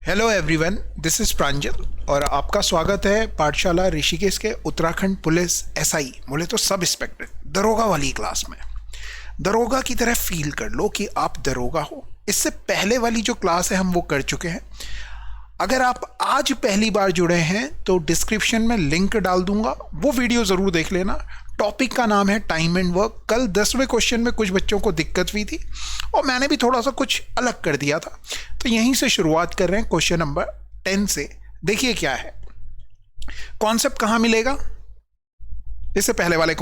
Hello everyone, this is प्रांजल और आपका स्वागत है पाठशाला ऋषिकेश के उत्तराखंड पुलिस एसआई बोले तो सब इंस्पेक्टर दरोगा वाली क्लास में। दरोगा की तरह फील कर लो कि आप दरोगा हो। इससे पहले वाली जो क्लास है हम वो कर चुके हैं। अगर आप आज पहली बार जुड़े हैं तो डिस्क्रिप्शन में लिंक डाल दूंगा, वो वीडियो ज़रूर देख लेना। टॉपिक का नाम है टाइम एंड वर्क। कल 10वें क्वेश्चन में कुछ बच्चों को दिक्कत हुई थी और मैंने भी थोड़ा सा कुछ अलग कर दिया था, तो यहीं से शुरुआत कर रहे हैं क्वेश्चन नंबर 10 से। देखिए क्या है, कॉन्सेप्ट कहाँ मिलेगा, इससे पहले वाले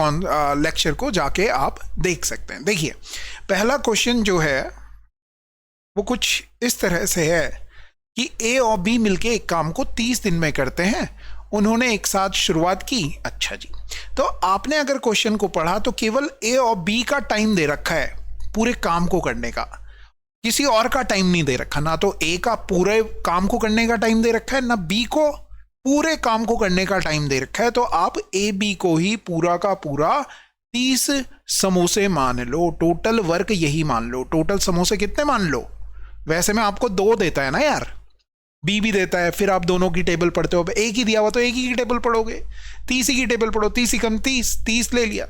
लेक्चर को जाके आप देख सकते हैं। देखिए पहला क्वेश्चन जो है वो कुछ इस तरह से है कि ए और बी मिलके एक काम को 30 दिन में करते हैं। उन्होंने एक साथ शुरुआत की। अच्छा जी, तो आपने अगर क्वेश्चन को पढ़ा तो केवल ए और बी का टाइम दे रखा है पूरे काम को करने का, किसी और का टाइम नहीं दे रखा। ना तो ए का पूरे काम को करने का टाइम दे रखा है, ना बी को पूरे काम को करने का टाइम दे रखा है। तो आप ए बी को ही पूरा का पूरा 30 समोसे मान लो। टोटल वर्क यही मान लो। टोटल समोसे कितने मान लो? वैसे में आपको 2 देता है ना यार, बी भी देता है, फिर आप दोनों की टेबल पढ़ते हो। एक ही दिया हुआ तो एक ही की टेबल पढ़ोगे, 30 ही की टेबल पढ़ो। 30 ही कम 30 ले लिया।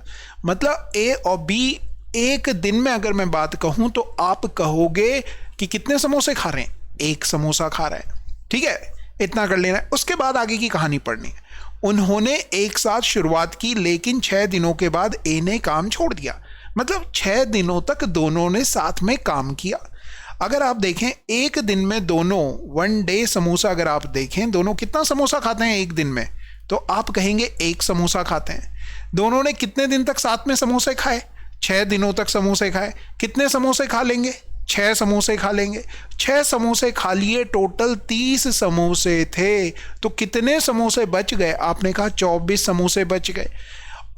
मतलब ए और बी एक दिन में अगर मैं बात कहूं तो आप कहोगे कि कितने समोसे खा रहे हैं? 1 समोसा खा रहा है। ठीक है, इतना कर लेना है। उसके बाद आगे की कहानी पढ़नी है। उन्होंने एक साथ शुरुआत की, लेकिन 6 दिनों के बाद ए ने काम छोड़ दिया। मतलब 6 दिनों तक दोनों ने साथ में काम किया। अगर आप देखें एक दिन में दोनों 1 डे समोसा, अगर आप देखें दोनों कितना समोसा खाते हैं एक दिन में, तो आप कहेंगे 1 समोसा खाते हैं। दोनों ने कितने दिन तक साथ में समोसे खाए? 6 दिनों तक समोसे खाए। कितने समोसे खा लेंगे? 6 समोसे खा लेंगे। 6 समोसे खा लिए, टोटल 30 समोसे थे। तो कितने समोसे बच गए? आपने कहा 24 समोसे बच गए।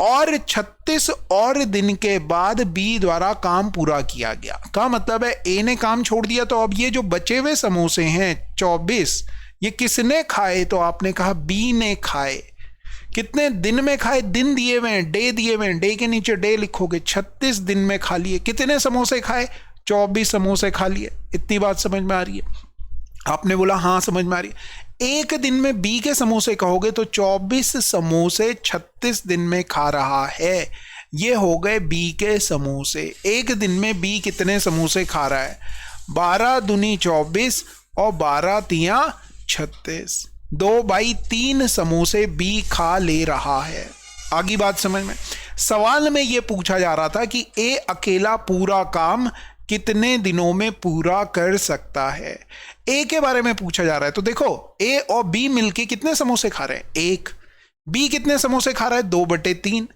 और 36 और दिन के बाद बी द्वारा काम पूरा किया गया। का मतलब है ए ने काम छोड़ दिया, तो अब ये जो बचे हुए समोसे हैं 24, ये किसने खाए? तो आपने कहा बी ने खाए। कितने दिन में खाए? दिन दिए हुए हैं, डे दिए हुए हैं, डे के नीचे डे लिखोगे। 36 दिन में खा लिए। कितने समोसे खाए? 24 समोसे खा लिए। इतनी बात समझ में आ रही है? आपने बोला हाँ समझ में आ रही है। एक दिन में बी के समोसे कहोगे तो 24 समोसे 36 दिन में खा रहा है। ये हो गए बी के समोसे। एक दिन में बी कितने समोसे खा रहा है? 12 दूनी 24 और 12 तिया 36। 2/3 समोसे बी खा ले रहा है। आगे बात समझ में? सवाल में यह पूछा जा रहा था कि ए अकेला पूरा काम कितने दिनों में पूरा कर सकता है। ए के बारे में पूछा जा रहा है। तो देखो ए और बी मिलके कितने समोसे खा रहे हैं? 1। बी कितने समोसे खा रहा है? 2/3।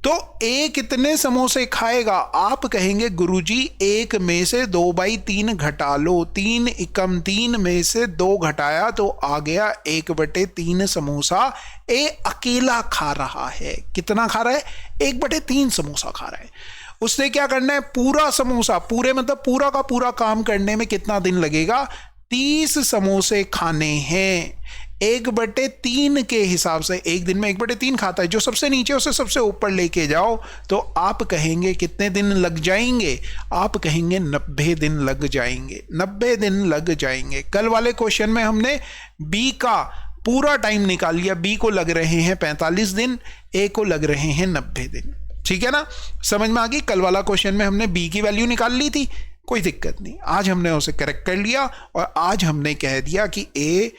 तो ए कितने समोसे खाएगा? आप कहेंगे गुरुजी 1 में से 2/3 घटा लो। 3 एकम 3 में से 2 घटाया तो आ गया 1/3 समोसा ए अकेला खा रहा है। कितना खा रहा है? 1/3 समोसा खा रहा है। उसने क्या करना है? पूरा समोसा, पूरे मतलब पूरा का पूरा काम करने में कितना दिन लगेगा? 30 समोसे खाने हैं। 1/3 के हिसाब से एक दिन में 1/3 खाता है। जो सबसे नीचे उसे सबसे ऊपर लेके जाओ तो आप कहेंगे कितने दिन लग जाएंगे? आप कहेंगे 90 दिन लग जाएंगे। 90 दिन लग जाएंगे। कल वाले क्वेश्चन में हमने बी का पूरा टाइम निकाल लिया। बी को लग रहे हैं 45 दिन, ए को लग रहे हैं 90 दिन। ठीक है ना, समझ में आ गई? कल वाला क्वेश्चन में हमने बी की वैल्यू निकाल ली थी, कोई दिक्कत नहीं। आज हमने उसे करेक्ट कर लिया और आज हमने कह दिया कि ए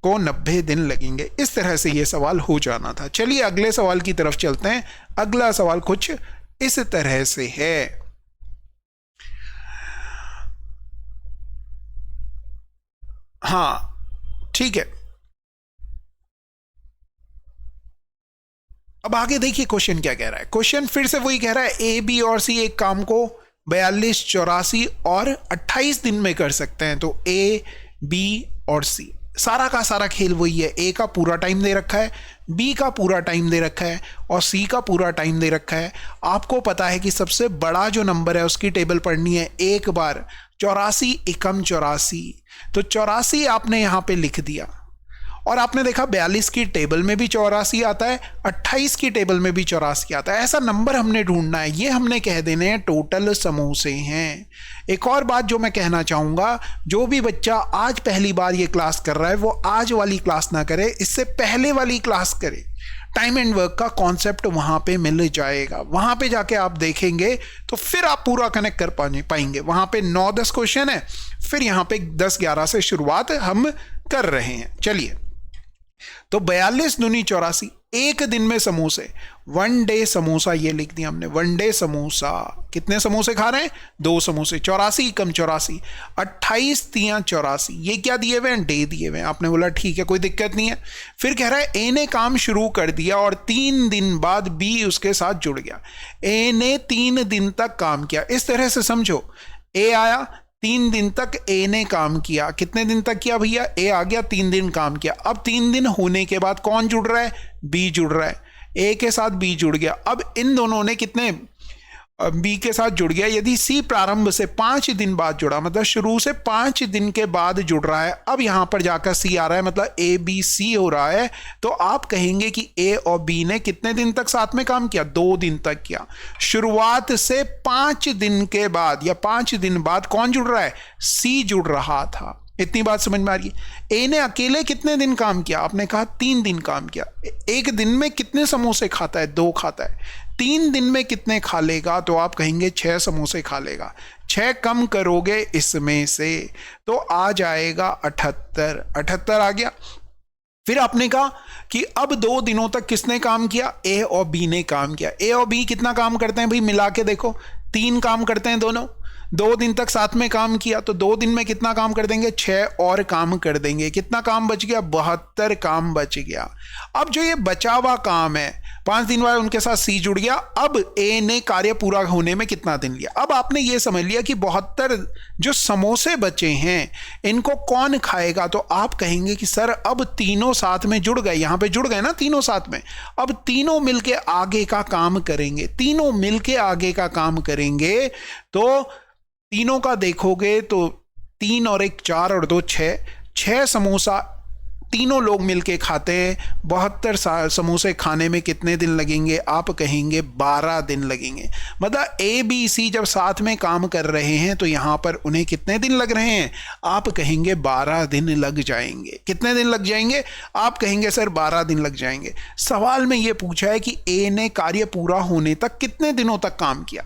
को 90 दिन लगेंगे। इस तरह से ये सवाल हो जाना था। चलिए अगले सवाल की तरफ चलते हैं। अगला सवाल कुछ इस तरह से है। हाँ ठीक है, अब आगे देखिए क्वेश्चन क्या कह रहा है। क्वेश्चन फिर से वही कह रहा है ए बी और सी एक काम को 42, 84 और 28 दिन में कर सकते हैं। तो ए बी और सी सारा का सारा खेल वही है। ए का पूरा टाइम दे रखा है, बी का पूरा टाइम दे रखा है और सी का पूरा टाइम दे रखा है। आपको पता है कि सबसे बड़ा जो नंबर है उसकी टेबल पढ़नी है एक बार। 84 एकम 84, तो 84 आपने यहां पे लिख दिया और आपने देखा 42 की टेबल में भी 84 आता है, 28 की टेबल में भी 84 आता है। ऐसा नंबर हमने ढूंढना है, ये हमने कह देने हैं टोटल समोसे हैं। एक और बात जो मैं कहना चाहूँगा, जो भी बच्चा आज पहली बार ये क्लास कर रहा है वो आज वाली क्लास ना करे, इससे पहले वाली क्लास करे। टाइम एंड वर्क का कॉन्सेप्ट वहां पे मिल जाएगा, वहां पे जाके आप देखेंगे तो फिर आप पूरा कनेक्ट कर पाएंगे। वहां पे 9-10 क्वेश्चन है, फिर यहां पे 10-11 से शुरुआत हम कर रहे हैं। चलिए, तो 42 दूनी 84, एक दिन में समोसे, 1 डे समोसा, ये लिख दिया हमने 1 डे समोसा। कितने समोसे खा रहे हैं? 2 समोसे। 84 कम 84, 28 तियां 84। ये क्या दिए हुए हैं? डे दिए हुए हैं। आपने बोला ठीक है, कोई दिक्कत नहीं है। फिर कह रहा है ए ने काम शुरू कर दिया और 3 दिन बाद बी उसके साथ जुड़ गया। ए ने 3 दिन तक काम किया, इस तरह से समझो। ए आया, 3 दिन तक ए ने काम किया। कितने दिन तक किया भैया? ए आ गया, 3 दिन काम किया। अब 3 दिन होने के बाद कौन जुड़ रहा है? बी जुड़ रहा है। ए के साथ बी जुड़ गया। अब इन दोनों ने कितने, बी के साथ जुड़ गया। यदि सी प्रारंभ से 5 दिन बाद जुड़ा, मतलब शुरू से 5 दिन के बाद जुड़ रहा है, अब यहां पर जाकर सी आ रहा है, मतलब ए बी सी हो रहा है, तो आप कहेंगे कि ए और बी ने कितने दिन तक साथ में काम किया? 2 दिन तक किया। शुरुआत से 5 दिन के बाद या 5 दिन बाद कौन जुड़ रहा है? सी जुड़ रहा था। इतनी बात समझ में आ रही है? ए ने अकेले कितने दिन काम किया? आपने कहा 3 दिन काम किया। एक दिन में कितने समोसे खाता है? 2 खाता है। 3 दिन में कितने खा लेगा? तो आप कहेंगे 6 समोसे खा लेगा। 6 कम करोगे इसमें से तो आ जाएगा 78। 78 आ गया। फिर आपने कहा कि अब 2 दिनों तक किसने काम किया? ए और बी ने काम किया। ए और बी कितना काम करते हैं भाई? मिला के देखो, 3 काम करते हैं दोनों। 2 दिन तक साथ में काम किया, तो 2 दिन में कितना काम कर देंगे? 6 और काम कर देंगे। कितना काम बच गया? 72 काम बच गया। अब जो ये बचा हुआ काम है, 5 दिन बाद उनके साथ सी जुड़ गया। अब ए ने कार्य पूरा होने में कितना दिन लिया? अब आपने ये समझ लिया कि 72 जो समोसे बचे हैं इनको कौन खाएगा? तो आप कहेंगे कि सर अब तीनों साथ में जुड़ गए, यहां पे जुड़ गए ना तीनों साथ में, अब तीनों मिलके आगे का काम करेंगे। तीनों मिलके आगे का काम करेंगे तो तीनों का देखोगे तो 3 और 1 4 और 2 6, 6 समोसा तीनों लोग मिलके खाते हैं। 72 समोसे खाने में कितने दिन लगेंगे? आप कहेंगे 12 दिन लगेंगे। मतलब ए बी सी जब साथ में काम कर रहे हैं तो यहां पर उन्हें कितने दिन लग रहे हैं? आप कहेंगे 12 दिन लग जाएंगे। कितने दिन लग जाएंगे? आप कहेंगे सर 12 दिन लग जाएंगे। सवाल में यह पूछा है कि ए ने कार्य पूरा होने तक कितने दिनों तक काम किया।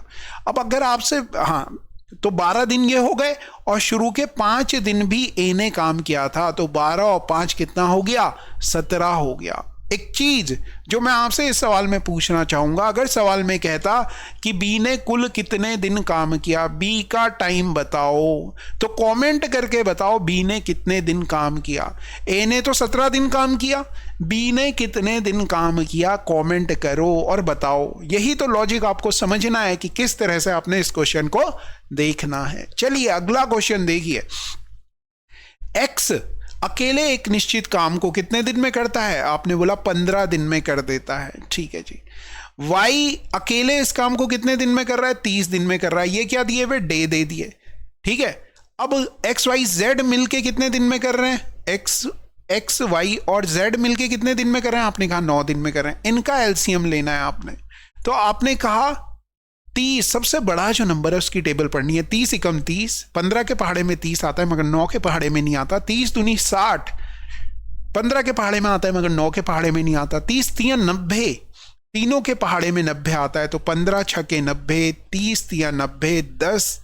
अब अगर आपसे, हाँ, तो 12 दिन ये हो गए और शुरू के 5 दिन भी ए ने काम किया था, तो 12 और 5 कितना हो गया? 17 हो गया। एक चीज जो मैं आपसे इस सवाल में पूछना चाहूंगा, अगर सवाल में कहता कि बी ने कुल कितने दिन काम किया, बी का टाइम बताओ, तो कमेंट करके बताओ बी ने कितने दिन काम किया। ए ने तो 17 दिन काम किया, बी ने कितने दिन काम किया? कमेंट करो और बताओ। यही तो लॉजिक आपको समझना है कि किस तरह से आपने इस क्वेश्चन को देखना है। चलिए अगला क्वेश्चन देखिए। एक्स अकेले एक निश्चित काम को कितने दिन में करता है? आपने बोला 15 दिन में कर देता है। ठीक है जी। वाई अकेले इस काम को कितने दिन में कर रहा है? 30 दिन में कर रहा है। ये क्या दिए हुए? डे दे दिए। ठीक है। अब एक्स वाई जेड मिलके कितने दिन में कर रहे हैं? एक्स वाई और जेड मिलके कितने दिन में कर रहे हैं? आपने कहा 9 दिन में कर रहे हैं। इनका एलसीएम लेना है आपने। तो आपने कहा 30, सबसे बड़ा जो नंबर है उसकी टेबल पढ़नी है। 30 एकम 30, 15 के पहाड़े में 30 आता है मगर 9 के पहाड़े में नहीं आता। 30 दूनी 60, 15 के पहाड़े में आता है मगर 9 के पहाड़े में नहीं आता। 30 तियां 90, तीनों के पहाड़े में 90 आता है, तो 15 छके 90, 30 तियां 90, 10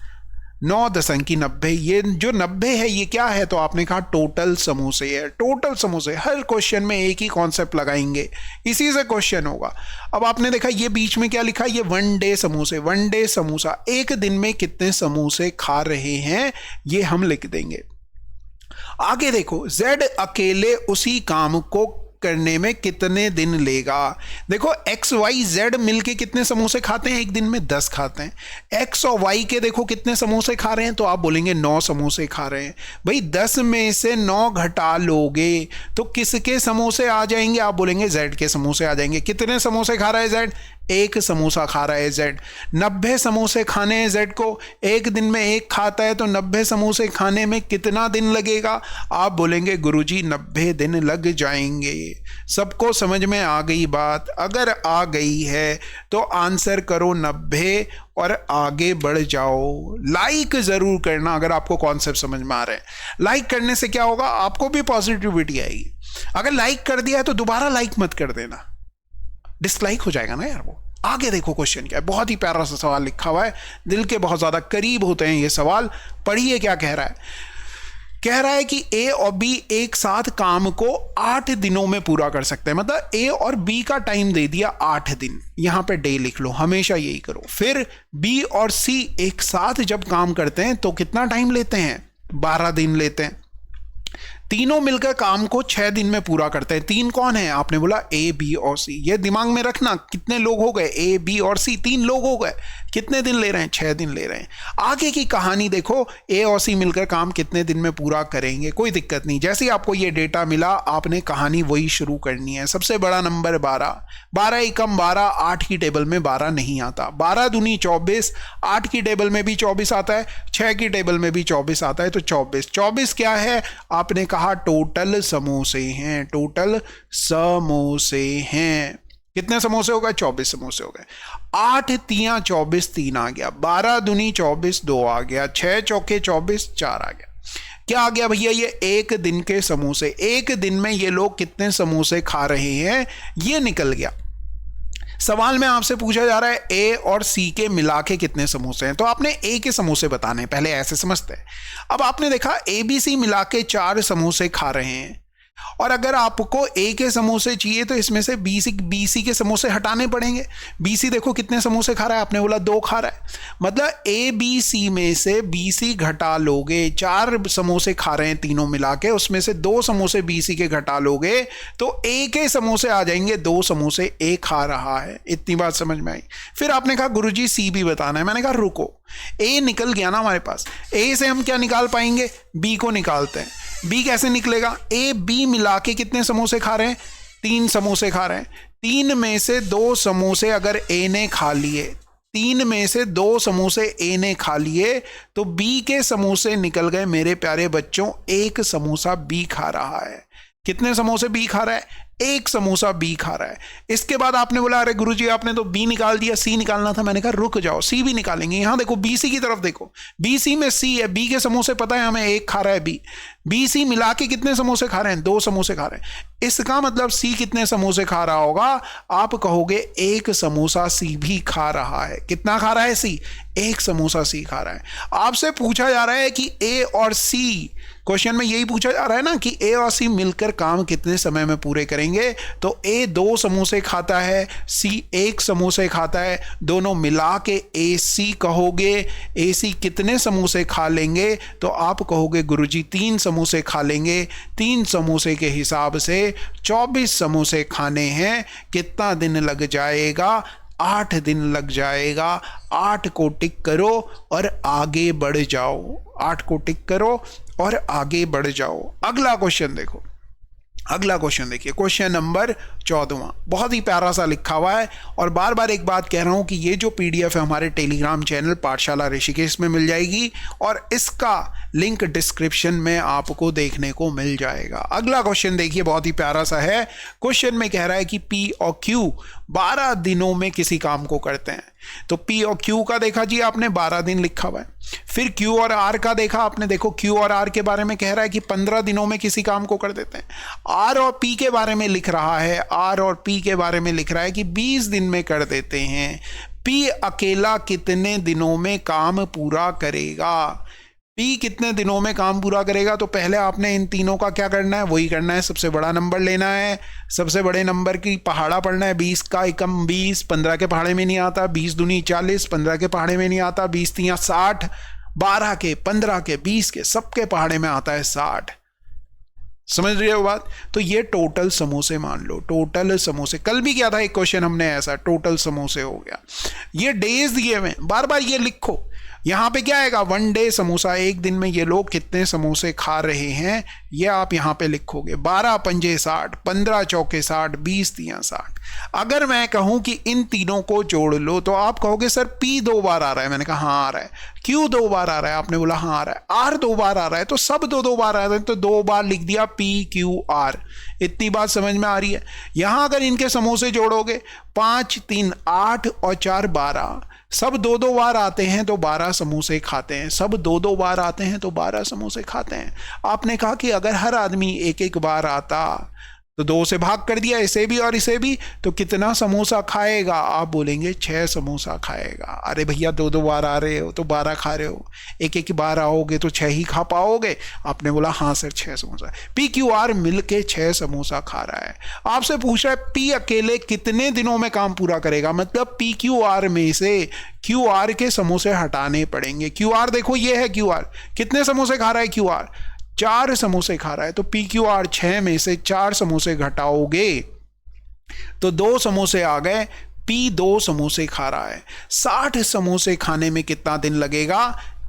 9 10 अंकी 90। ये जो 90 है ये क्या है? तो आपने कहा टोटल समोसे है। टोटल समोसे, हर क्वेश्चन में एक ही कॉन्सेप्ट लगाएंगे, इसी से क्वेश्चन होगा। अब आपने देखा ये बीच में क्या लिखा है? ये 1 डे समोसे, 1 डे समोसा, एक दिन में कितने समोसे खा रहे हैं ये हम लिख देंगे। आगे देखो, जेड अकेले उसी काम को करने में कितने दिन लेगा? देखो एक्स वाई जेड मिलके कितने समोसे खाते हैं एक दिन में? 10 खाते हैं। एक्स और वाई के देखो कितने समोसे खा रहे हैं, तो आप बोलेंगे 9 समोसे खा रहे हैं। भाई 10 में से 9 घटा लोगे तो किसके समोसे आ जाएंगे? आप बोलेंगे जेड के समोसे आ जाएंगे। कितने समोसे खा रहा है जेड? एक समोसा खा रहा है जेड। 90 समोसे खाने हैं जेड को, एक दिन में एक खाता है, तो 90 समोसे खाने में कितना दिन लगेगा? आप बोलेंगे गुरुजी 90 दिन लग जाएंगे। सबको समझ में आ गई बात? अगर आ गई है तो आंसर करो 90 और आगे बढ़ जाओ। लाइक जरूर करना अगर आपको कॉन्सेप्ट समझ में आ रहा है। लाइक करने से क्या होगा? आपको भी पॉजिटिविटी आएगी। अगर लाइक कर दिया है तो दोबारा लाइक मत कर देना, डिसलाइक हो जाएगा ना यार वो। आगे देखो क्वेश्चन क्या है, बहुत ही प्यारा सा सवाल लिखा हुआ है, दिल के बहुत ज्यादा करीब होते हैं ये सवाल। पढ़िए क्या कह रहा है। कह रहा है कि ए और बी एक साथ काम को 8 दिनों में पूरा कर सकते हैं। मतलब ए और बी का टाइम दे दिया 8 दिन, यहां पे डे लिख लो, हमेशा यही करो। फिर बी और सी एक साथ जब काम करते हैं तो कितना टाइम लेते हैं? 12 दिन लेते हैं। तीनों मिलकर काम को 6 दिन में पूरा करते हैं। तीन कौन है? आपने बोला ए बी और सी। ये दिमाग में रखना, कितने लोग हो गए? ए बी और सी, 3 लोग हो गए। कितने दिन ले रहे हैं? 6 दिन ले रहे हैं। आगे की कहानी देखो, ए और सी मिलकर काम कितने दिन में पूरा करेंगे, कोई दिक्कत नहीं। जैसे ही आपको ये डेटा मिला आपने कहानी वही शुरू करनी है। सबसे बड़ा नंबर 12, 12 एकम 12, 8 की टेबल में 12 नहीं आता। 12 दूनी 24, 8 की टेबल में भी 24 आता है, 6 की टेबल में भी 24 आता है, तो 24। 24 क्या है? आपने कहा टोटल समोसे हैं। टोटल समोसे हैं। कितने समोसे हो गए? 24 समोसे हो गए। 8 तियां 24, 3 आ गया। 12 दूनी 24, 2 आ गया। 6 चौके 24, 4 आ गया। क्या आ गया भैया? ये एक दिन के समोसे। एक दिन में ये लोग कितने समोसे खा रहे हैं ये निकल गया। सवाल में आपसे पूछा जा रहा है ए और सी के मिला के कितने समोसे हैं, तो आपने ए के समोसे बताने, पहले ऐसे समझते हैं। अब आपने देखा ए बी सी मिला के 4 समोसे खा रहे हैं, और अगर आपको ए के समोसे चाहिए तो इसमें से बी सी के समोसे हटाने पड़ेंगे। बी सी देखो कितने समोसे खा रहा है, आपने बोला 2 खा रहा है। मतलब ए बी सी में से बी सी घटा लोगे, 4 समोसे खा रहे हैं तीनों मिला के, उसमें से 2 समोसे बी सी के घटा लोगे तो ए के समोसे आ जाएंगे। 2 समोसे ए खा रहा है। इतनी बात समझ में आई। फिर आपने कहा गुरुजी सी भी बताना है। मैंने कहा रुको, ए निकल गया ना हमारे पास, ए से हम क्या निकाल पाएंगे? बी को निकालते हैं। बी कैसे निकलेगा? ए बी मिला के कितने समोसे खा रहे हैं? 3 समोसे खा रहे हैं। 3 में से 2 समोसे अगर ए ने खा लिए, 3 में से 2 समोसे ए ने खा लिए, तो बी के समोसे निकल गए मेरे प्यारे बच्चों। 1 समोसा बी खा रहा है। कितने समोसे बी खा रहा है? 1 समोसा बी खा रहा है। इसके बाद आपने बोला अरे गुरुजी आपने तो बी निकाल दिया, सी निकालना था। मैंने कहा रुक जाओ, सी भी निकालेंगे। यहां देखो बी सी की तरफ देखो, बी सी में सी है, बी के समोसे पता है हमें, 1 खा रहा है बी। बी सी मिला के कितने समोसे खा रहे हैं? 2 समोसे खा रहे हैं। इसका मतलब सी कितने समोसे खा रहा होगा? आप कहोगे 1 समोसा सी भी खा रहा है। कितना खा रहा है सी? 1 समोसा सी खा रहा है। आपसे पूछा जा रहा है कि ए और सी, क्वेश्चन में यही पूछा जा रहा है ना कि ए और सी मिलकर काम कितने समय में पूरे करेंगे। तो ए 2 समोसे खाता है, सी 1 समोसे खाता है, दोनों मिला के ए सी कहोगे। ए सी कितने समोसे खा लेंगे? तो आप कहोगे गुरुजी 3 समोसे खा लेंगे। 3 समोसे के हिसाब से 24 समोसे खाने हैं। कितना दिन लग जाएगा? 8 दिन लग जाएगा। 8 को टिक करो और आगे बढ़ जाओ। 8 को टिक करो और आगे बढ़ जाओ। अगला क्वेश्चन देखो, अगला क्वेश्चन देखिए, क्वेश्चन नंबर 14। बहुत ही प्यारा सा लिखा हुआ है। और बार बार एक बात कह रहा हूं कि ये जो पीडीएफ है हमारे टेलीग्राम चैनल पाठशाला ऋषिकेश में मिल जाएगी, और इसका लिंक डिस्क्रिप्शन में आपको देखने को मिल जाएगा। अगला क्वेश्चन देखिए, बहुत ही प्यारा सा है। क्वेश्चन में कह रहा है कि पी और क्यू 12 दिनों में किसी काम को करते हैं। तो पी और क्यू का देखा जी आपने, 12 दिन लिखा हुआ है। फिर क्यू और आर का देखा आपने, देखो क्यू और आर के बारे में कह रहा है कि 15 दिनों में किसी काम को कर देते हैं। आर और पी के बारे में लिख रहा है, आर और पी के बारे में लिख रहा है कि 20 दिन में कर देते हैं। पी अकेला कितने दिनों में काम पूरा करेगा? पी कितने दिनों में काम पूरा करेगा? तो पहले आपने इन तीनों का क्या करना है? वही करना है, सबसे बड़ा नंबर लेना है। सबसे बड़े नंबर की पहाड़ा पढ़ना है। 20 का एकम 20, 15 के पहाड़े में नहीं आता। 20 दूनी 40, 15 के पहाड़े में नहीं आता। 20 तियां 60, 12 के, 15 के, 20 के, सबके पहाड़े में आता है 60। समझ रही हो बात? तो ये टोटल समोसे मान लो, टोटल समोसे। कल भी क्या था एक क्वेश्चन हमने ऐसा, टोटल समोसे हो गया। ये डेज दिए हुए, बार बार ये लिखो। यहाँ पे क्या आएगा, 1 डे समोसा, एक दिन में ये लोग कितने समोसे खा रहे हैं, ये आप यहाँ पे लिखोगे। 12 पंजे 60, 15 चौके 60, 20 तियां 60। अगर मैं कहूं कि इन तीनों को जोड़ लो तो आप कहोगे सर पी 2 बार आ रहा है। मैंने कहा हाँ आ रहा है। क्यू 2 बार आ रहा है, आपने बोला हाँ आ रहा है। आर 2 बार आ रहा है, तो सब 2 बार आ रहे हैं, तो 2 बार लिख दिया पी क्यू आर। इतनी बात समझ में आ रही है। यहां अगर इनके समोसे जोड़ोगे, 5 3 8 और 4 12, सब 2 बार आते हैं तो 12 समोसे खाते हैं। सब 2 बार आते हैं तो 12 समोसे खाते हैं। आपने कहा कि अगर हर आदमी एक बार आता तो 2 से भाग कर दिया, इसे भी और इसे भी, तो कितना समोसा खाएगा? आप बोलेंगे 6 समोसा खाएगा। अरे भैया 2 बार आ रहे हो तो 12 खा रहे हो, एक बार आओगे तो 6 ही खा पाओगे। आपने बोला हाँ sir 6 samosa. P Q R मिलके 6 समोसा खा रहा है। आपसे पूछ रहा है पी अकेले कितने दिनों में काम पूरा करेगा, मतलब पी क्यू आर में से क्यू आर के समोसे हटाने पड़ेंगे। क्यू आर देखो ये है क्यू आर, कितने समोसे खा रहा है क्यू आर? 4 समोसे खा रहा है। तो पी क्यू आर 6 में से 4 समोसे घटाओगे तो 2 समोसे आ गए। पी 2 समोसे खा रहा है। 60 समोसे खाने में कितना दिन लगेगा?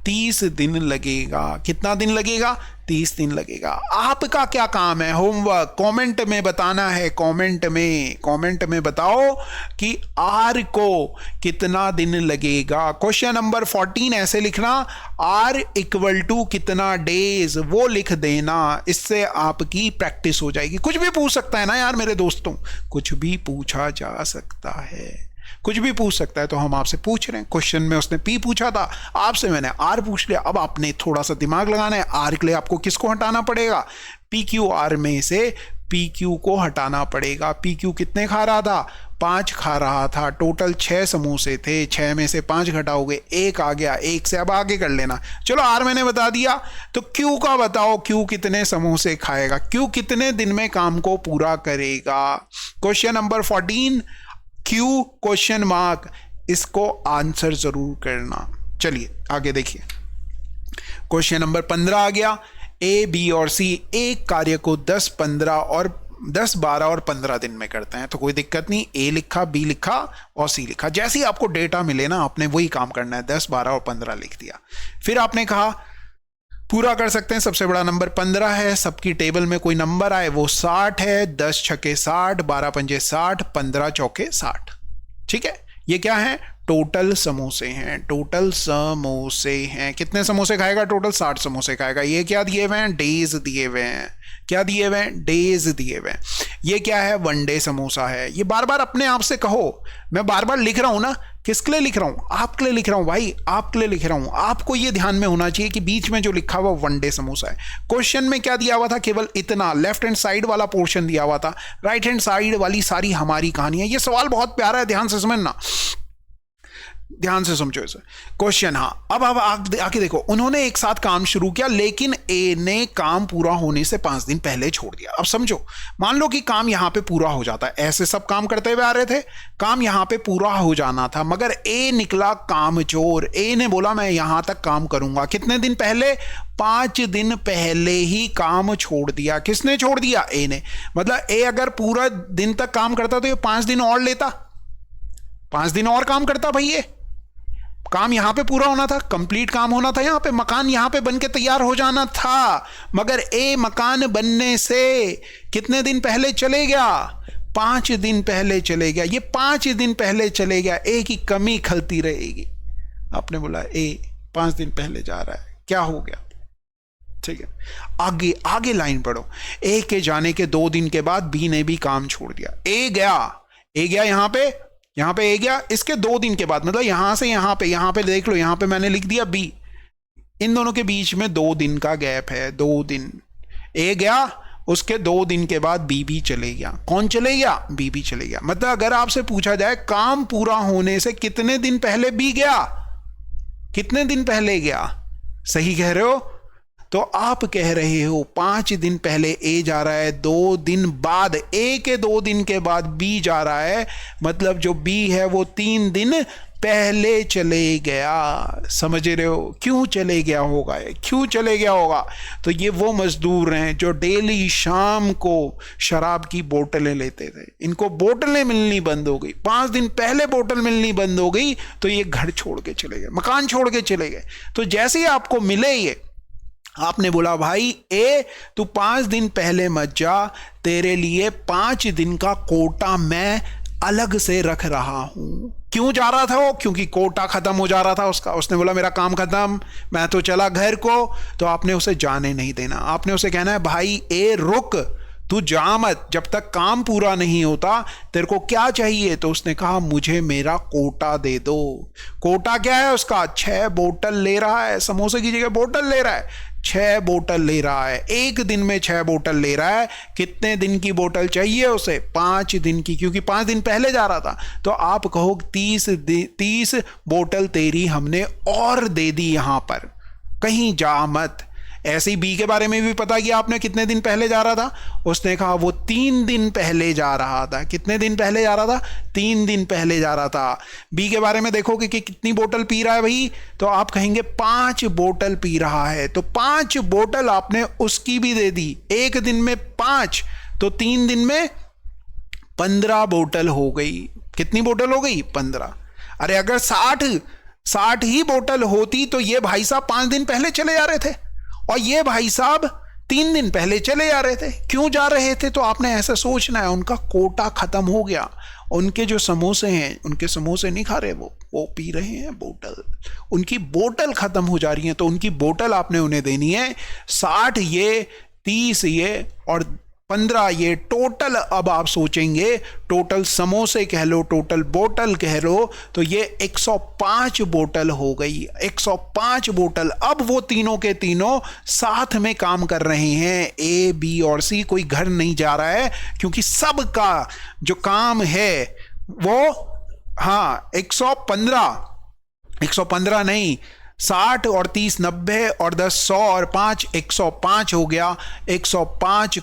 30 दिन लगेगा। कितना दिन लगेगा? 30 दिन लगेगा। आपका क्या काम है? होमवर्क कमेंट में बताना है। कमेंट में बताओ कि आर को कितना दिन लगेगा। क्वेश्चन नंबर 14 ऐसे लिखना, आर इक्वल टू कितना डेज, वो लिख देना। इससे आपकी प्रैक्टिस हो जाएगी। कुछ भी पूछ सकता है ना यार मेरे दोस्तों, कुछ भी पूछा जा सकता है, कुछ भी पूछ सकता है। तो हम आपसे पूछ रहे हैं। क्वेश्चन में उसने पी पूछा था, आपसे मैंने आर पूछ लिया। अब आपने थोड़ा सा दिमाग लगाना है। आर के लिए आपको किसको हटाना पड़ेगा? पी क्यू आर में से पी क्यू को हटाना पड़ेगा। पी क्यू कितने खा रहा था? 5 खा रहा था। टोटल 6 समोसे थे, 6 में से 5 घटाओगे, 1 आ गया। 1 से अब आगे कर लेना। चलो आर मैंने बता दिया, तो क्यू का बताओ, क्यू कितने समोसे खाएगा? क्यू कितने दिन में काम को पूरा करेगा? Question number 14 Q question mark, इसको आंसर जरूर करना। चलिए आगे देखिए। क्वेश्चन नंबर 15 आ गया। ए बी और सी एक कार्य को 10 12 और 15 दिन में करते हैं। तो कोई दिक्कत नहीं, ए लिखा, बी लिखा और सी लिखा। जैसे ही आपको डेटा मिले ना, आपने वही काम करना है। 10 12 और 15 लिख दिया। फिर आपने कहा पूरा कर सकते हैं। सबसे बड़ा नंबर 15 है। सबकी टेबल में कोई नंबर आए वो 60 है। 10 छक्के 60, 12 पंजे 60, 15 चौके 60। ठीक है, ये क्या है? टोटल समोसे हैं। टोटल समोसे हैं। कितने समोसे खाएगा? टोटल 60 समोसे खाएगा। ये क्या दिए हुए हैं? डेज दिए हुए हैं। क्या दिए हुए हैं? डेज दिए हुए हैं। ये क्या है? 1 डे समोसा है। ये बार बार अपने आप से कहो। मैं बार बार लिख रहा हूं ना, किसके लिए लिख रहा हूं? आपके लिए लिख रहा हूं भाई, आपके लिए लिख रहा हूं। आपको ये ध्यान में होना चाहिए कि बीच में जो लिखा हुआ 1 डे समोसा है। क्वेश्चन में क्या दिया हुआ था? केवल इतना लेफ्ट हैंड साइड वाला पोर्शन दिया हुआ था, राइट हैंड साइड वाली सारी हमारी कहानी है। ये सवाल बहुत प्यारा है, ध्यान से समझना, ध्यान से समझो इसे। क्वेश्चन, हाँ अब आके देखो। उन्होंने एक साथ काम शुरू किया, लेकिन ए ने काम पूरा होने से 5 दिन पहले छोड़ दिया। अब समझो, मान लो कि काम यहां पे पूरा हो जाता है। ऐसे सब काम करते हुए आ रहे थे, काम यहां पे पूरा हो जाना था, मगर ए निकला कामचोर। ए ने बोला मैं यहां तक काम करूंगा। कितने दिन पहले? 5 दिन पहले ही काम छोड़ दिया। किसने छोड़ दिया? ए ने। मतलब ए अगर पूरा दिन तक काम करता तो ये 5 दिन और लेता, 5 दिन और काम करता भाई। ये काम यहां पे पूरा होना था, कंप्लीट काम होना था। यहां पे मकान यहां पे बनके तैयार हो जाना था, मगर ए मकान बनने से कितने दिन पहले चले गया? 5 दिन पहले चले गया। ये 5 दिन पहले चले गया, ए की कमी खलती रहेगी। आपने बोला ए 5 दिन पहले जा रहा है, क्या हो गया? ठीक है, आगे आगे लाइन पढ़ो। ए के जाने के 2 दिन के बाद बी ने भी काम छोड़ दिया। ए गया यहां पे ए गया। इसके 2 दिन के बाद, मतलब यहां से यहां पे देख लो, यहां पे मैंने लिख दिया बी। इन दोनों के बीच में 2 दिन का गैप है। 2 दिन ए गया, उसके 2 दिन के बाद बी भी चले गया। कौन चले गया? बी भी चले गया। मतलब अगर आपसे पूछा जाए काम पूरा होने से कितने दिन पहले बी गया, कितने दिन पहले गया, सही कह रहे हो। तो आप कह रहे हो 5 दिन पहले ए जा रहा है, 2 दिन बाद ए के 2 दिन के बाद बी जा रहा है। मतलब जो बी है वो 3 दिन पहले चले गया। समझ रहे हो क्यों चले गया होगा? क्यों चले गया होगा? तो ये वो मजदूर हैं जो डेली शाम को शराब की बोतलें लेते थे। इनको बोतलें मिलनी बंद हो गई, 5 दिन पहले बोतल मिलनी बंद हो गई, तो ये घर छोड़ के चले गए, मकान छोड़ के चले गए। तो जैसे ही आपको मिले ये, आपने बोला भाई तू 5 दिन पहले मत जा, तेरे लिए 5 दिन का कोटा मैं अलग से रख रहा हूं। क्यों जा रहा था वो? क्योंकि कोटा खत्म हो जा रहा था उसका। उसने बोला मेरा काम खत्म, मैं तो चला घर को। तो आपने उसे जाने नहीं देना, आपने उसे कहना है भाई रुक, तू जा मत, जब तक काम पूरा नहीं होता। तेरे को क्या चाहिए? तो उसने कहा मुझे मेरा कोटा दे दो। कोटा क्या है उसका? 6 बोतल ले रहा है, समोसे की जगह बोतल ले रहा है। 6 बोतल ले रहा है, एक दिन में 6 बोतल ले रहा है। कितने दिन की बोतल चाहिए उसे? 5 दिन की, क्योंकि 5 दिन पहले जा रहा था। तो आप कहो 30 बोतल तेरी हमने और दे दी यहां पर, कहीं जा मत। ऐसे ही बी के बारे में भी पता किया आपने कितने दिन पहले जा रहा था। उसने कहा वो 3 दिन पहले जा रहा था। कितने दिन पहले जा रहा था? 3 दिन पहले जा रहा था। बी के बारे में देखोगे कि कितनी बोतल पी रहा है भाई, तो आप कहेंगे 5 बोतल पी रहा है। तो 5 बोतल आपने उसकी भी दे दी, एक दिन में 5, तो 3 दिन में 15 बोतल हो गई। कितनी बोतल हो गई? 15। अरे अगर 60 ही बोतल होती तो ये भाई साहब 5 दिन पहले चले जा रहे थे, और ये भाई साहब 3 दिन पहले चले जा रहे थे। क्यों जा रहे थे? तो आपने ऐसा सोचना है, उनका कोटा खत्म हो गया। उनके जो समोसे हैं, उनके समोसे नहीं खा रहे, वो पी रहे हैं बोतल। उनकी बोतल खत्म हो जा रही है, तो उनकी बोतल आपने उन्हें देनी है। 60 ये, 30 ये और 15 ये टोटल। अब आप सोचेंगे टोटल समोसे कह लो, टोटल बोतल कह लो, तो ये 105 बोतल हो गई। 105 बोतल। अब वो तीनों के तीनों साथ में काम कर रहे हैं, ए, बी और सी। कोई घर नहीं जा रहा है, क्योंकि सबका जो काम है वो 115 नहीं, 60 और 30 90 और 10 100 और 5 105 हो गया। 105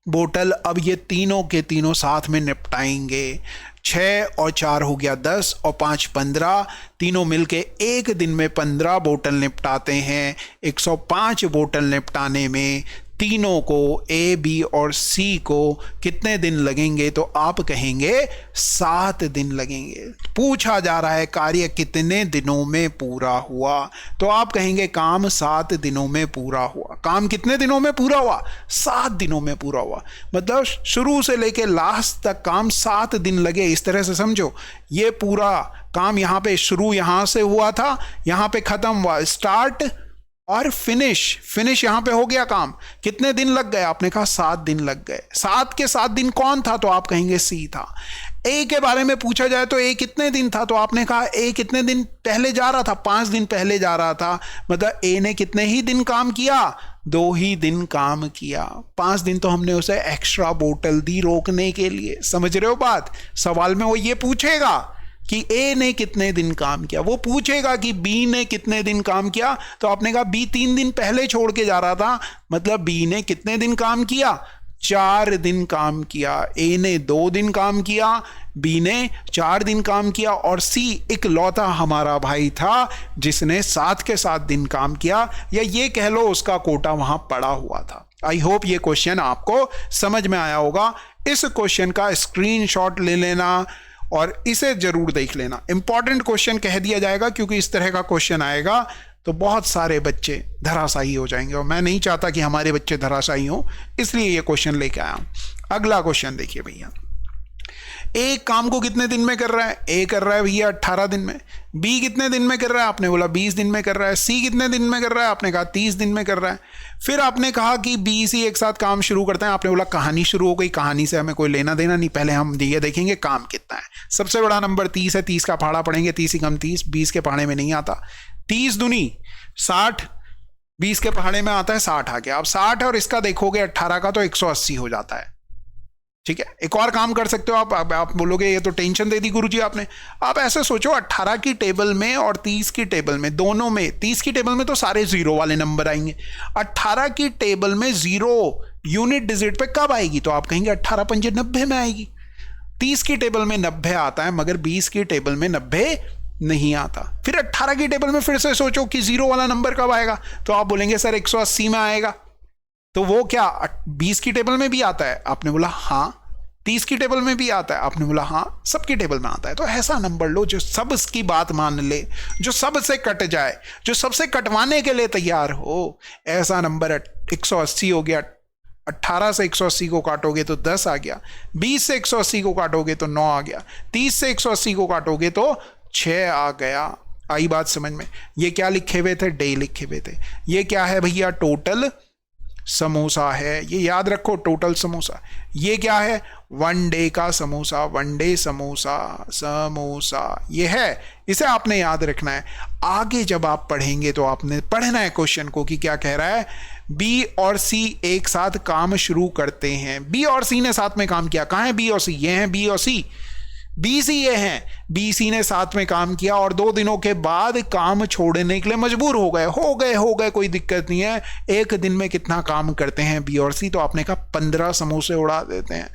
बोतल अब ये तीनों के तीनों साथ में निपटाएंगे। 6 और 4 हो गया 10 और 5 15, तीनों मिलके एक दिन में 15 बोतल निपटाते हैं। 105 बोतल निपटाने में तीनों को, ए, बी और सी को कितने दिन लगेंगे? तो आप कहेंगे 7 दिन लगेंगे। पूछा जा रहा है कार्य कितने दिनों में पूरा हुआ, तो आप कहेंगे काम 7 दिनों में पूरा हुआ। काम कितने दिनों में पूरा हुआ? 7 दिनों में पूरा हुआ। मतलब शुरू से लेके लास्ट तक काम 7 दिन लगे। इस तरह से समझो, ये पूरा काम यहाँ पे शुरू यहाँ से हुआ था, यहाँ पे खत्म हुआ, स्टार्ट और फिनिश यहाँ पे हो गया काम। कितने दिन लग गए? आपने कहा 7 दिन लग गए। 7 के 7 दिन कौन था? तो आप कहेंगे सी था। ए के बारे में पूछा जाए तो ए कितने दिन था? तो आपने कहा ए कितने दिन पहले जा रहा था? 5 दिन पहले जा रहा था। मतलब ए ने कितने ही दिन काम किया? 2 ही दिन काम किया। 5 दिन तो हमने उसे एक्स्ट्रा बोतल दी रोकने के लिए। समझ रहे हो बात? सवाल में वो ये पूछेगा कि ए ने कितने दिन काम किया, वो पूछेगा कि बी ने कितने दिन काम किया। तो आपने कहा बी 3 दिन पहले छोड़ के जा रहा था, मतलब बी ने कितने दिन काम किया? 4 दिन काम किया। ए ने 2 दिन काम किया, बी ने 4 दिन काम किया, और सी इकलौता हमारा भाई था जिसने 7 के 7 दिन काम किया, या ये कह लो उसका कोटा वहां पड़ा हुआ था। आई होप ये क्वेश्चन आपको समझ में आया होगा। इस क्वेश्चन का स्क्रीनशॉट ले लेना और इसे जरूर देख लेना। इंपॉर्टेंट क्वेश्चन कह दिया जाएगा, क्योंकि इस तरह का क्वेश्चन आएगा तो बहुत सारे बच्चे धराशायी हो जाएंगे, और मैं नहीं चाहता कि हमारे बच्चे धराशायी हो, इसलिए ये क्वेश्चन लेके आया हूं। अगला क्वेश्चन देखिए भैया, ए काम को कितने दिन में कर रहा है? ए कर रहा है भैया 18 दिन में। बी कितने दिन में कर रहा है? आपने बोला 20 दिन में कर रहा है। सी कितने दिन में कर रहा है? आपने कहा 30 दिन में कर रहा है। फिर आपने कहा कि बी सी एक साथ काम शुरू करते हैं। आपने बोला कहानी शुरू हो गई, कहानी से हमें कोई लेना देना नहीं, पहले हम ये देखेंगे काम कितना है। सबसे बड़ा नंबर 30 है, 30 का पहाड़ा पढ़ेंगे, 30 ही कम 30, 20 के पहाड़े में नहीं आता। 30 दूनी 60, 20 के पहाड़े में आता है 60 आ गया। अब 60 और इसका देखोगे 18 का, तो 180 हो जाता है। ठीक है, एक और काम कर सकते हो आप बोलोगे ये तो टेंशन दे दी गुरुजी आपने। आप ऐसे सोचो, 18 की टेबल में और 30 की टेबल में, दोनों में, 30 की टेबल में तो सारे जीरो वाले नंबर आएंगे। 18 की टेबल में जीरो यूनिट डिजिट पे कब आएगी? तो आप कहेंगे 18 पंजे 90 में आएगी। 30 की टेबल में 90 आता है, मगर 20 की टेबल में 90 नहीं आता। फिर 18 की टेबल में फिर से सोचो कि 0 वाला नंबर कब आएगा, तो आप बोलेंगे सर 180 में आएगा। तो वो क्या 20 की टेबल में भी आता है? आपने बोला हाँ। 30 की टेबल में भी आता है? आपने बोला हाँ। सबकी टेबल में आता है। तो ऐसा नंबर लो जो सब की बात मान ले, जो सबसे कट जाए, जो सबसे कटवाने के लिए तैयार हो। ऐसा नंबर 180 हो गया। 18 से 180 को काटोगे तो 10 आ गया। 20 से 180 को काटोगे तो 9 आ गया। 30 से 180 को काटोगे तो 6 आ गया। आई बात समझ में? ये क्या लिखे हुए थे? डे लिखे हुए थे। ये क्या है भैया? टोटल समोसा है। ये याद रखो, टोटल समोसा। ये क्या है? 1 डे का समोसा। 1 डे समोसा, समोसा ये है। इसे आपने याद रखना है। आगे जब आप पढ़ेंगे तो आपने पढ़ना है क्वेश्चन को कि क्या कह रहा है। बी और सी एक साथ काम शुरू करते हैं। बी और सी ने साथ में काम किया। कहाँ है बी और सी? ये हैं बी और सी। बी सी ये हैं। बी सी ने साथ में काम किया और 2 दिनों के बाद काम छोड़ने के लिए मजबूर हो गए। कोई दिक्कत नहीं है। एक दिन में कितना काम करते हैं बी और सी? तो आपने कहा 15 समोसे उड़ा देते हैं।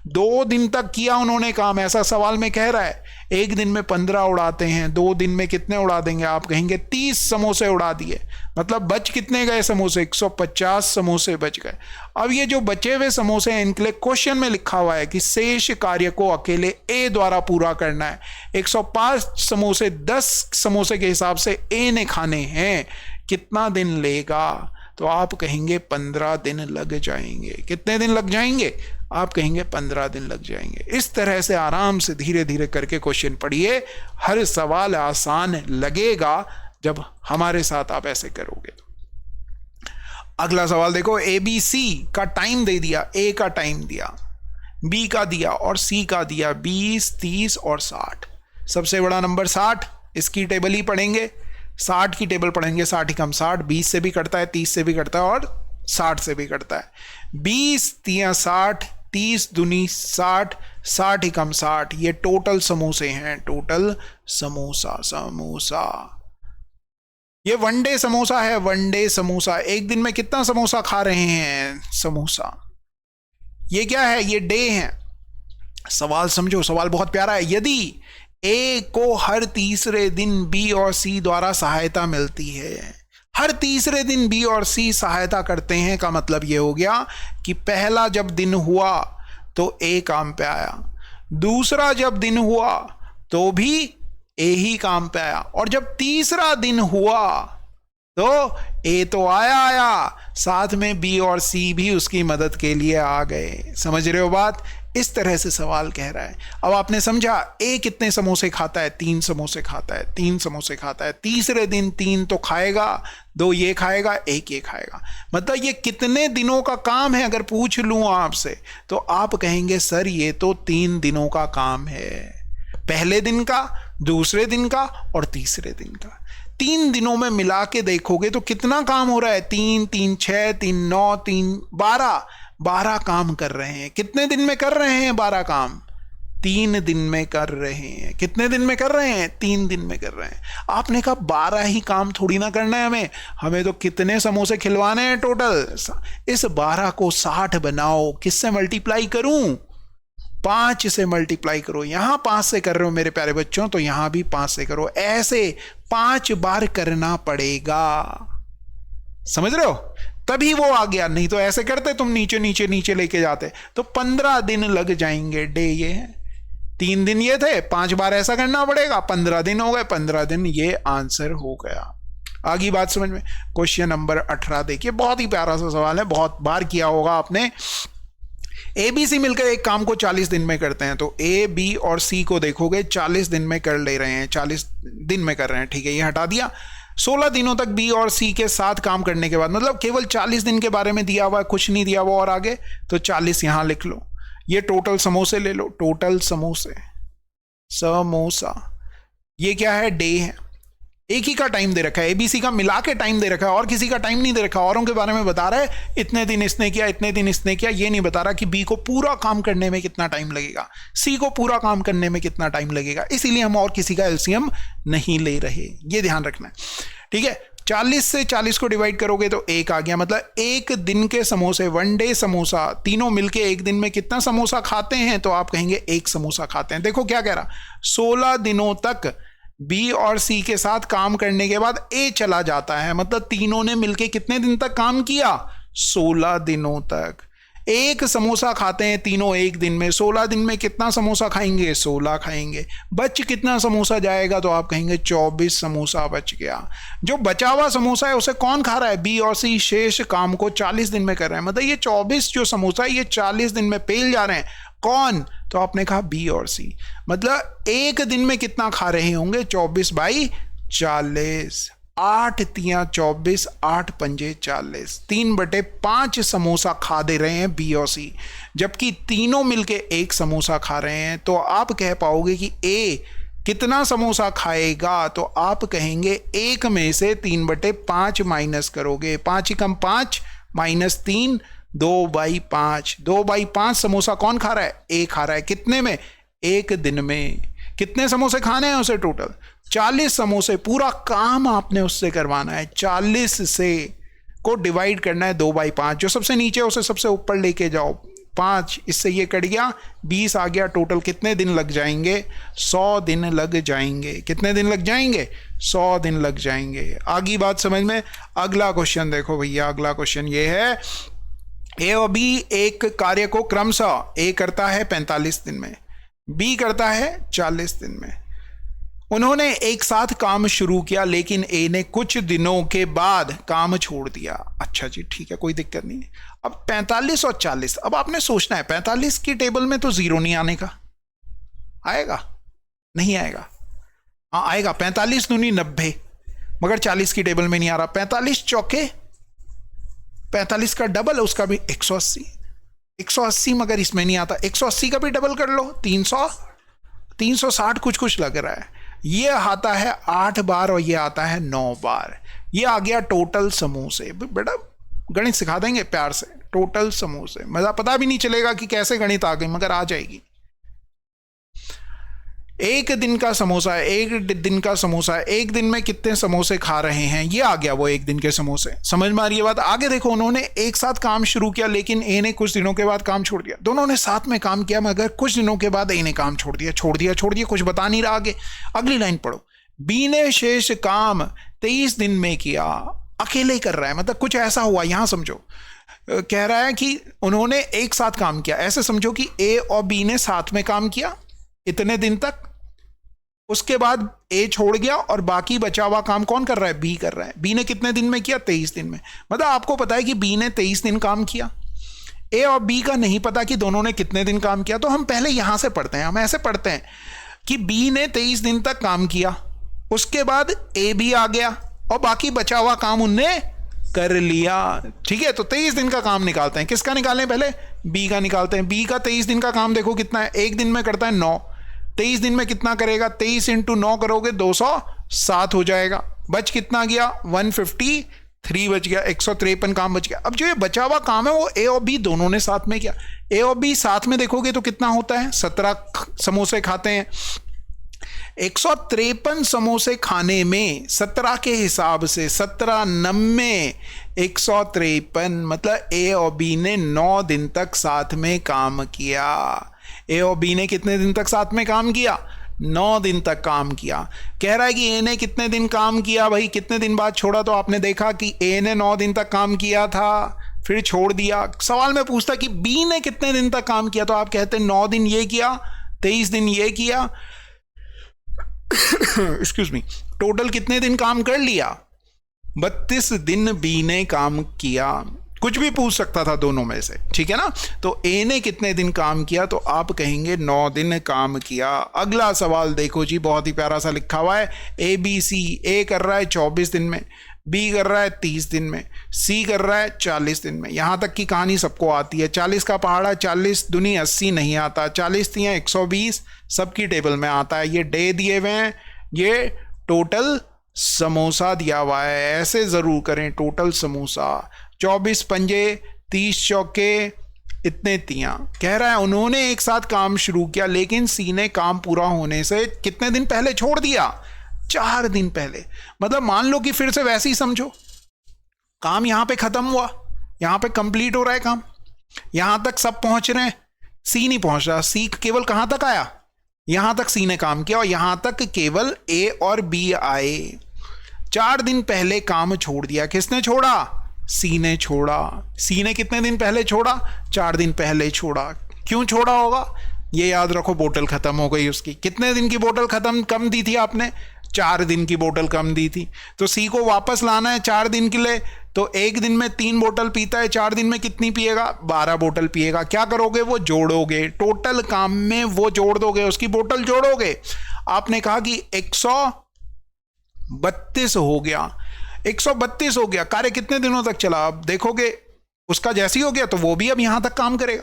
2 दिन तक किया उन्होंने काम, ऐसा सवाल में कह रहा है। एक दिन में 15 उड़ाते हैं, 2 दिन में कितने उड़ा देंगे? आप कहेंगे 30 समोसे उड़ा दिए। मतलब बच कितने गए समोसे? 150 समोसे बच गए। अब ये जो बचे हुए समोसे हैं, इनके लिए क्वेश्चन में लिखा हुआ है कि शेष कार्य को अकेले ए द्वारा पूरा करना है। 105 समोसे 10 समोसे के हिसाब से ए ने खाने हैं। कितना दिन लेगा? तो आप कहेंगे 15 दिन लग जाएंगे। कितने दिन लग जाएंगे? आप कहेंगे 15 दिन लग जाएंगे। इस तरह से आराम से धीरे धीरे करके क्वेश्चन पढ़िए। हर सवाल आसान लगेगा जब हमारे साथ आप ऐसे करोगे। अगला सवाल देखो। ए बी सी का टाइम दे दिया। ए का टाइम दिया, बी का दिया और सी का दिया 20, 30 और 60। सबसे बड़ा नंबर 60। इसकी टेबल ही पढ़ेंगे। 60 की टेबल पढ़ेंगे। 60 ही कम 60 20 से भी कटता है, 30 से भी कटता है और 60 से भी कटता है। 20 तिया 60, 30 दूनी 60, 60 ही कम 60। ये टोटल समोसे हैं। टोटल समोसा, समोसा। ये 1 डे समोसा है। 1 डे समोसा। एक दिन में कितना समोसा खा रहे हैं? समोसा। ये क्या है? ये डे है। सवाल समझो, सवाल बहुत प्यारा है। यदि ए को हर तीसरे दिन बी और सी द्वारा सहायता मिलती है, हर तीसरे दिन बी और सी सहायता करते हैं, का मतलब यह हो गया कि पहला जब दिन हुआ तो ए काम पे आया, दूसरा जब दिन हुआ तो भी ए ही काम पे आया, और जब तीसरा दिन हुआ तो ए तो आया, साथ में बी और सी भी उसकी मदद के लिए आ गए। समझ रहे हो बात? इस तरह से सवाल कह रहा है। अब आपने समझा ए कितने समोसे खाता है? 3 समोसे खाता है। 3 समोसे खाता है। तीसरे दिन 3 तो खाएगा, 2 ये खाएगा, 1 ये खाएगा। मतलब ये कितने दिनों का काम है? अगर पूछ लूं आपसे तो आप कहेंगे सर ये तो 3 दिनों का काम है। पहले दिन का, दूसरे दिन का और तीसरे दिन का। 3 दिनों में मिला के देखोगे तो कितना काम हो रहा है? 3 3 6 3 9 3 12 काम कर रहे हैं। कितने दिन में कर रहे हैं 12 काम? 3 दिन में कर रहे हैं। कितने दिन में कर रहे हैं? 3 दिन में कर रहे हैं। आपने कहा 12 ही काम थोड़ी ना करना है हमें तो कितने समोसे खिलवाने हैं टोटल। इस 12 को 60 बनाओ। किससे मल्टीप्लाई करूं? 5 से मल्टीप्लाई करो। यहां 5 से कर रहे हो मेरे प्यारे बच्चों, तो यहां भी 5 से करो। ऐसे 5 बार करना पड़ेगा। समझ रहे हो? तभी वो आ गया, नहीं तो ऐसे करते तुम नीचे नीचे नीचे लेके जाते। तो 15 दिन लग जाएंगे। डे ये है। 3 दिन ये थे, 5 बार ऐसा करना पड़ेगा, 15 दिन हो गए। 15 दिन ये आंसर हो गया। आगे बात समझ में? क्वेश्चन नंबर 18 देखिए। बहुत ही प्यारा सा सवाल है, बहुत बार किया होगा आपने। ए बी सी मिलकर एक काम को 40 दिन में करते हैं। तो ए बी और सी को देखोगे 40 दिन में कर ले रहे हैं, 40 दिन में कर रहे हैं। ठीक है, ये हटा दिया। 16 दिनों तक बी और सी के साथ काम करने के बाद, मतलब केवल 40 दिन के बारे में दिया हुआ है, कुछ नहीं दिया हुआ। और आगे तो 40 यहां लिख लो। ये टोटल समोसे ले लो। टोटल समोसे, समोसा। ये क्या है? डे है। एक ही का टाइम दे रखा है, एबीसी का मिला के टाइम दे रखा है, और किसी का टाइम नहीं दे रखा। औरों के बारे में बता रहा है इतने दिन इसने किया, इतने दिन इसने किया। ये नहीं बता रहा कि बी को पूरा काम करने में कितना टाइम लगेगा, सी को पूरा काम करने में कितना टाइम लगेगा। इसीलिए हम और किसी का एलसीएम नहीं ले रहे, ये ध्यान रखना है। ठीक है, 40 से 40 को डिवाइड करोगे तो 1 आ गया। मतलब एक दिन के समोसे, 1 डे समोसा, तीनों मिलके एक दिन में कितना समोसा खाते हैं? तो आप कहेंगे 1 समोसा खाते हैं। देखो क्या कह रहा, 16 दिनों तक बी और सी के साथ काम करने के बाद ए चला जाता है, मतलब तीनों ने मिलके कितने दिन तक काम किया? 16 दिनों तक। एक समोसा खाते हैं तीनों एक दिन में, 16 दिन में कितना समोसा खाएंगे? 16 खाएंगे। बच कितना समोसा जाएगा? तो आप कहेंगे 24 समोसा बच गया। जो बचा हुआ समोसा है उसे कौन खा रहा है? बी और सी शेष काम को 40 दिन में कर रहे हैं, मतलब ये 24 जो समोसा है ये 40 दिन में पेल जा रहे हैं। कौन? तो आपने कहा बी और सी। मतलब एक दिन में कितना खा रहे होंगे? 24/40। 8 तियां 24, 8 पंजे 40, 3/5 समोसा खा दे रहे हैं बी और सी, जबकि तीनों मिलके एक समोसा खा रहे हैं। तो आप कह पाओगे कि ए कितना समोसा खाएगा? तो आप कहेंगे एक में से 3/5 माइनस करोगे, 5 कम 5 माइनस 3, 2/5। 2/5 समोसा कौन खा रहा है? ए खा रहा है। कितने में? एक दिन में। कितने समोसे खाने हैं उसे? टोटल 40 समोसे। पूरा काम आपने उससे करवाना है। 40 से को डिवाइड करना है 2/5। जो सबसे नीचे उसे सबसे ऊपर लेके जाओ। 5 इससे ये कट गया, 20 आ गया। टोटल कितने दिन लग जाएंगे? 100 दिन लग जाएंगे। कितने दिन लग जाएंगे? 100 दिन लग जाएंगे। आगे बात समझ में? अगला क्वेश्चन देखो भैया। अगला क्वेश्चन ये है, ए और बी एक कार्य को क्रमशः ए करता है 45 दिन में, बी करता है 40 दिन में। उन्होंने एक साथ काम शुरू किया लेकिन ए ने कुछ दिनों के बाद काम छोड़ दिया। अच्छा जी, ठीक है, कोई दिक्कत नहीं। अब 45 और 40, अब आपने सोचना है 45 की टेबल में तो जीरो नहीं आने का। आएगा? नहीं आएगा। हाँ आएगा। 45 दूनी 90, मगर 40 की टेबल में नहीं आ रहा। 45 चौके 45 का डबल, उसका भी 180। 180 मगर इसमें नहीं आता। 180 का भी डबल कर लो, 300, 360 कुछ कुछ लग रहा है। ये आता है 8 बार और ये आता है 9 बार। ये आ गया टोटल समोसे। बेटा गणित सिखा देंगे प्यार से। टोटल समोसे, मजा पता भी नहीं चलेगा कि कैसे गणित आ गई, मगर आ जाएगी। एक दिन का समोसा है, एक दिन का समोसा है। एक दिन में कितने समोसे खा रहे हैं? ये आ गया वो एक दिन के समोसे। समझ में आ रही है बात? आगे देखो, उन्होंने एक साथ काम शुरू किया लेकिन ए ने कुछ दिनों के बाद काम छोड़ दिया। दोनों ने साथ में काम किया मगर कुछ दिनों के बाद ए ने काम छोड़ दिया। कुछ बता नहीं रहा आगे। अगली लाइन पढ़ो। बी ने शेष काम 23 दिन में किया। अकेले कर रहा है, मतलब कुछ ऐसा हुआ। यहां समझो, कह रहा है कि उन्होंने एक साथ काम किया। ऐसे समझो कि ए और बी ने साथ में काम किया इतने दिन तक, उसके बाद ए छोड़ गया और बाकी बचा हुआ काम कौन कर रहा है? बी कर रहा है। बी ने कितने दिन में किया? 23 दिन में। मतलब आपको पता है कि बी ने 23 दिन काम किया। ए और बी का नहीं पता कि दोनों ने कितने दिन काम किया, तो हम पहले यहां से पढ़ते हैं। हम ऐसे पढ़ते हैं कि बी ने 23 दिन तक काम किया, उसके बाद ए भी आ गया और बाकी बचा हुआ काम उनने कर लिया। ठीक है, तो 23 दिन का काम निकालते हैं। किसका निकालें? पहले बी का निकालते हैं। बी का 23 दिन का काम देखो कितना है। एक दिन में करता है 9। 23 दिन में कितना करेगा? 23 × 9 करोगे 207 हो जाएगा। बच कितना गया? 153 बच गया। 153 काम बच गया। अब जो ये बचा हुआ काम है वो ए और बी दोनों ने साथ में किया। ए और बी साथ में देखोगे तो कितना होता है? 17 समोसे खाते हैं। 153 समोसे खाने में 17 के हिसाब से 17 90 153, मतलब ए और बी ने 9 दिन तक साथ में काम किया। ए और बी ने कितने दिन तक साथ में काम किया? 9 दिन तक काम किया। कह रहा है कि ए ने कितने दिन काम किया? भाई कितने दिन बाद छोड़ा? तो आपने देखा कि ए ने 9 दिन तक काम किया था, फिर छोड़ दिया। सवाल में पूछता कि बी ने कितने दिन तक काम किया, तो आप कहते 9 दिन ये किया, 23 दिन ये किया। एक्सक्यूज मी, टोटल कितने दिन काम कर लिया? 32 दिन बी ने काम किया। कुछ भी पूछ सकता था दोनों में से, ठीक है ना। तो ए ने कितने दिन काम किया? तो आप कहेंगे 9 दिन काम किया। अगला सवाल देखो जी, बहुत ही प्यारा सा लिखा हुआ है। A B C. ए कर रहा है 24 दिन में, बी कर रहा है 30 दिन में, सी कर रहा है 40 दिन में। यहां तक की कहानी सबको आती है। 40 का पहाड़ा 40 दूनी 80 नहीं आता। 40 तियां 120 सबकी टेबल में आता है। ये डे दिए हुए हैं, ये टोटल समोसा दिया हुआ है। ऐसे जरूर करें, टोटल समोसा। 24 पंजे 30 चौके इतने तियां। कह रहा है उन्होंने एक साथ काम शुरू किया लेकिन सी ने काम पूरा होने से कितने दिन पहले छोड़ दिया? 4 दिन पहले। मतलब मान लो कि फिर से वैसे ही समझो, काम यहां पे खत्म हुआ, यहां पे कंप्लीट हो रहा है काम, यहां तक सब पहुंच रहे हैं, सी नहीं पहुंच रहा। सी केवल कहां तक आया? यहां तक सी ने काम किया और यहां तक केवल ए और बी आए। 4 दिन पहले काम छोड़ दिया। किसने छोड़ा? सी ने छोड़ा। सी ने कितने दिन पहले छोड़ा? 4 दिन पहले छोड़ा। क्यों छोड़ा होगा? ये याद रखो, बोतल खत्म हो गई उसकी। कितने दिन की बोतल खत्म कम दी थी आपने? 4 दिन की बोतल कम दी थी। तो सी को वापस लाना है 4 दिन के लिए, तो एक दिन में 3 बोतल पीता है, 4 दिन में कितनी पिएगा? 12 बोतल पिएगा। क्या करोगे? वो जोड़ोगे, टोटल काम में वो जोड़ दोगे, उसकी बोतल जोड़ोगे। आपने कहा कि 132 हो गया। 132 हो गया। कार्य कितने दिनों तक चला? अब देखोगे उसका जैसे ही हो गया तो वो भी अब यहां तक काम करेगा।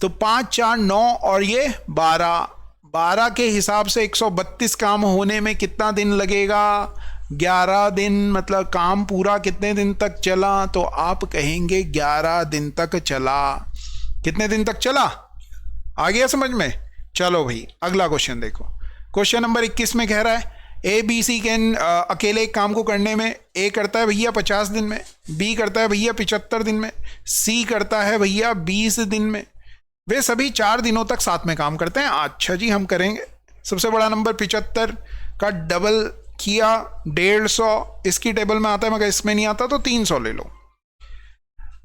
तो 5 4 9 और ये 12 12 के हिसाब से 132 काम होने में कितना दिन लगेगा? 11 दिन। मतलब काम पूरा कितने दिन तक चला? तो आप कहेंगे 11 दिन तक चला। कितने दिन तक चला? आ गया समझ में? चलो भाई अगला क्वेश्चन देखो। क्वेश्चन नंबर 21 में कह रहा है ए बी सी के अकेले एक काम को करने में ए करता है भैया 50 दिन में, बी करता है भैया 75 दिन में, सी करता है भैया 20 दिन में। वे सभी 4 दिनों तक साथ में काम करते हैं। अच्छा जी, हम करेंगे। सबसे बड़ा नंबर 75 का डबल किया 150, इसकी टेबल में आता है मगर इसमें नहीं आता, तो 300 ले लो।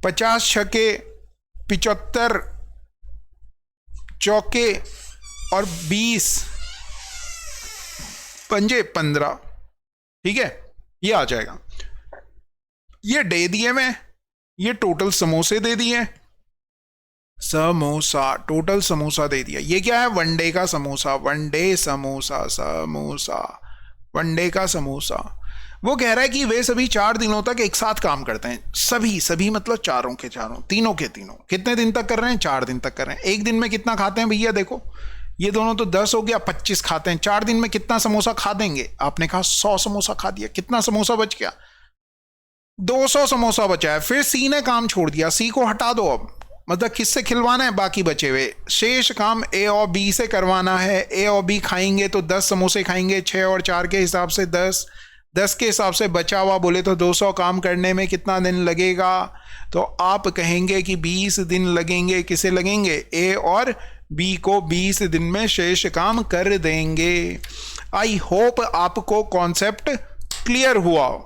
50 छके 75 चौके और 20 पंजे 15। ठीक है, ये आ जाएगा। ये दे दिए मैं, ये टोटल समोसे दे दिए, समोसा टोटल समोसा दे दिया। ये क्या है? वनडे का समोसा, वनडे समोसा, समोसा वनडे का समोसा। वो कह रहा है कि वे सभी 4 दिनों तक एक साथ काम करते हैं। सभी सभी मतलब चारों के चारों, तीनों के तीनों। कितने दिन तक कर रहे हैं? 4 दिन तक कर रहे हैं। एक दिन में कितना खाते हैं भैया? देखो ये दोनों तो 10 हो गया, 25 खाते हैं। 4 दिन में कितना समोसा खा देंगे? आपने कहा 100 समोसा खा दिया। कितना समोसा बच गया? 200 समोसा बचा है। फिर सी ने काम छोड़ दिया। सी को हटा दो अब, मतलब किससे खिलवाना है? बाकी बचे हुए शेष काम ए और बी से करवाना है। ए और बी खाएंगे तो 10 समोसे खाएंगे, 6 और 4 के हिसाब से 10, 10 के हिसाब से बचा हुआ बोले तो 200 काम करने में कितना दिन लगेगा? तो आप कहेंगे कि 20 दिन लगेंगे। किसे लगेंगे? ए और बी को 20 दिन में शेष काम कर देंगे। आई होप आपको कॉन्सेप्ट क्लियर हुआ।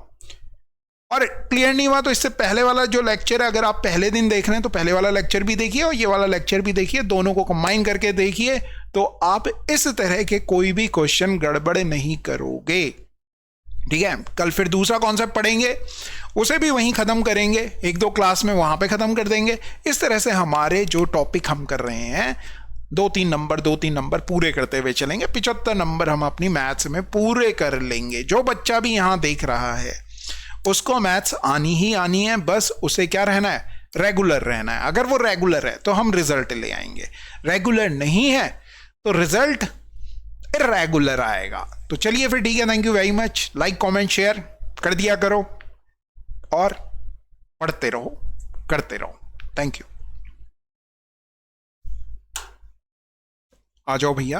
और क्लियर नहीं हुआ तो इससे पहले वाला जो लेक्चर है, अगर आप पहले दिन देख रहे हैं तो पहले वाला लेक्चर भी देखिए और ये वाला लेक्चर भी देखिए, दोनों को कंबाइन करके देखिए, तो आप इस तरह के कोई भी क्वेश्चन गड़बड़ नहीं करोगे। ठीक है, कल फिर दूसरा कॉन्सेप्ट पढ़ेंगे, उसे भी वहीं खत्म करेंगे, 1-2 क्लास में वहां पे खत्म कर देंगे। इस तरह से हमारे जो टॉपिक हम कर रहे हैं 2-3 नंबर पूरे करते हुए चलेंगे। 75 नंबर हम अपनी मैथ्स में पूरे कर लेंगे। जो बच्चा भी यहां देख रहा है उसको मैथ्स आनी ही आनी है, बस उसे क्या रहना है? रेगुलर रहना है। अगर वो रेगुलर है तो हम रिजल्ट ले आएंगे, रेगुलर नहीं है तो रिजल्ट इरेगुलर आएगा। तो चलिए फिर ठीक है, thank you very much. Like comment share कर दिया करो और पढ़ते रहो, करते रहो। Thank you. आ जाओ भैया।